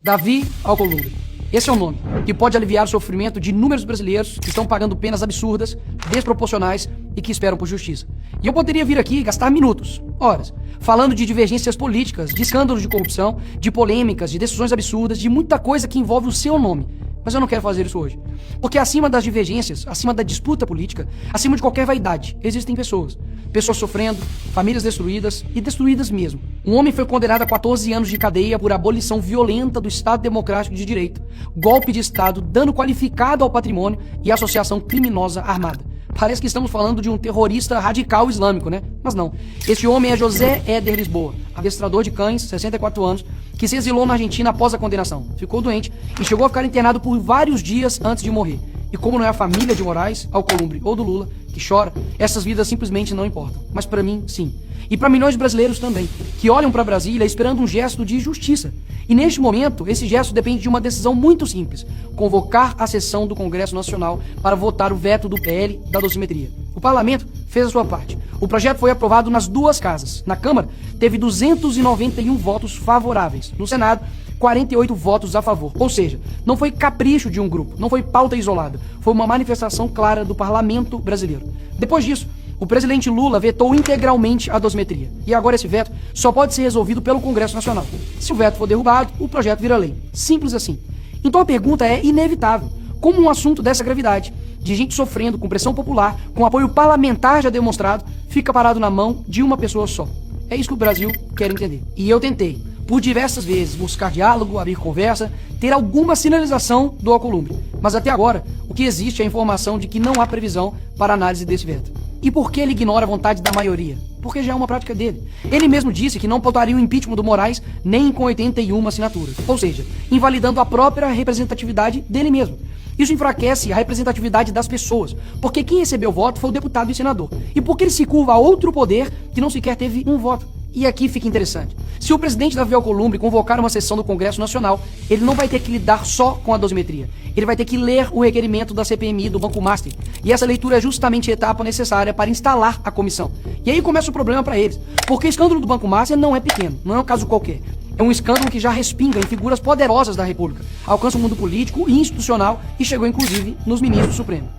Davi Alcolumbre. Esse é o nome que pode aliviar o sofrimento de inúmeros brasileiros que estão pagando penas absurdas, desproporcionais e que esperam por justiça. E eu poderia vir aqui e gastar minutos, horas, falando de divergências políticas, de escândalos de corrupção, de polêmicas, de decisões absurdas, de muita coisa que envolve o seu nome. Mas eu não quero fazer isso hoje. Porque acima das divergências, acima da disputa política, acima de qualquer vaidade, existem pessoas. Pessoas sofrendo, famílias destruídas e destruídas mesmo. Um homem foi condenado a 14 anos de cadeia por abolição violenta do Estado Democrático de Direito, golpe de Estado, dano qualificado ao patrimônio e associação criminosa armada. Parece que estamos falando de um terrorista radical islâmico, né? Mas não. Este homem é José Éder Lisboa, adestrador de cães, 64 anos, que se exilou na Argentina após a condenação. Ficou doente e chegou a ficar internado por vários dias antes de morrer. E como não é a família de Moraes, Alcolumbre ou do Lula que chora, essas vidas simplesmente não importam. Mas para mim, sim. E para milhões de brasileiros também, que olham para Brasília esperando um gesto de justiça. E neste momento, esse gesto depende de uma decisão muito simples: convocar a sessão do Congresso Nacional para votar o veto do PL da dosimetria. O parlamento fez a sua parte. O projeto foi aprovado nas duas casas. Na Câmara, teve 291 votos favoráveis. No Senado, 48 votos a favor. Ou seja, não foi capricho de um grupo, não foi pauta isolada. Foi uma manifestação clara do parlamento brasileiro. Depois disso, o presidente Lula vetou integralmente a dosimetria. E agora esse veto só pode ser resolvido pelo Congresso Nacional. Se o veto for derrubado, o projeto vira lei. Simples assim. Então a pergunta é inevitável. Como um assunto dessa gravidade, de gente sofrendo com pressão popular, com apoio parlamentar já demonstrado, fica parado na mão de uma pessoa só? É isso que o Brasil quer entender. E eu tentei, por diversas vezes, buscar diálogo, abrir conversa, ter alguma sinalização do Alcolumbre. Mas até agora, o que existe é a informação de que não há previsão para análise desse veto. E por que ele ignora a vontade da maioria? Porque já é uma prática dele. Ele mesmo disse que não pautaria o impeachment do Moraes nem com 81 assinaturas. Ou seja, invalidando a própria representatividade dele mesmo. Isso enfraquece a representatividade das pessoas, porque quem recebeu o voto foi o deputado e senador. E porque ele se curva a outro poder que não sequer teve um voto. E aqui fica interessante. Se o presidente Davi Alcolumbre convocar uma sessão do Congresso Nacional, ele não vai ter que lidar só com a dosimetria. Ele vai ter que ler o requerimento da CPMI do Banco Master. E essa leitura é justamente a etapa necessária para instalar a comissão. E aí começa o problema para eles. Porque o escândalo do Banco Master não é pequeno, não é um caso qualquer. É um escândalo que já respinga em figuras poderosas da República, alcança o mundo político e institucional e chegou inclusive nos ministros supremos.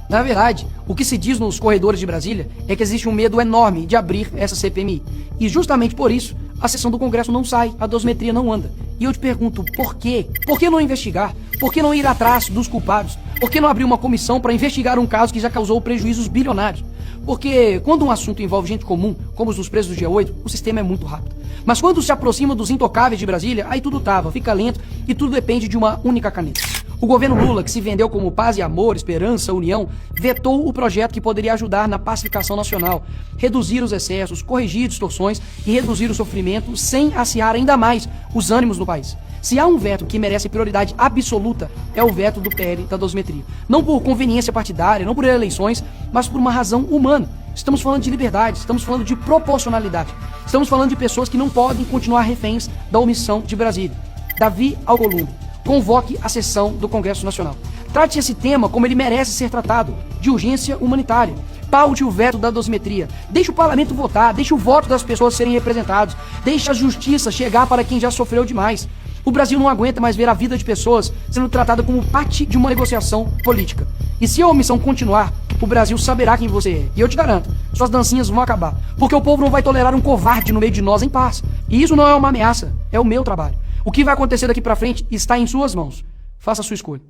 Na verdade, o que se diz nos corredores de Brasília é que existe um medo enorme de abrir essa CPMI. E justamente por isso, a sessão do Congresso não sai, a dosimetria não anda. E eu te pergunto, por quê? Por que não investigar? Por que não ir atrás dos culpados? Por que não abrir uma comissão para investigar um caso que já causou prejuízos bilionários? Porque quando um assunto envolve gente comum, como os dos presos do dia 8, o sistema é muito rápido. Mas quando se aproxima dos intocáveis de Brasília, aí tudo trava, fica lento e tudo depende de uma única caneta. O governo Lula, que se vendeu como paz e amor, esperança, união, vetou o projeto que poderia ajudar na pacificação nacional, reduzir os excessos, corrigir distorções e reduzir o sofrimento sem acirrar ainda mais os ânimos do país. Se há um veto que merece prioridade absoluta, é o veto do PL da dosimetria. Não por conveniência partidária, não por eleições, mas por uma razão humana. Estamos falando de liberdade, estamos falando de proporcionalidade. Estamos falando de pessoas que não podem continuar reféns da omissão de Brasília. Davi Alcolumbre, convoque a sessão do Congresso Nacional. Trate esse tema como ele merece ser tratado, de urgência humanitária. Paute o veto da dosimetria. Deixe o parlamento votar, deixe o voto das pessoas serem representados, deixe a justiça chegar para quem já sofreu demais. O Brasil não aguenta mais ver a vida de pessoas sendo tratada como parte de uma negociação política. E se a omissão continuar, o Brasil saberá quem você é. E eu te garanto, suas dancinhas vão acabar. Porque o povo não vai tolerar um covarde no meio de nós em paz. E isso não é uma ameaça, é o meu trabalho. O que vai acontecer daqui pra frente está em suas mãos. Faça a sua escolha.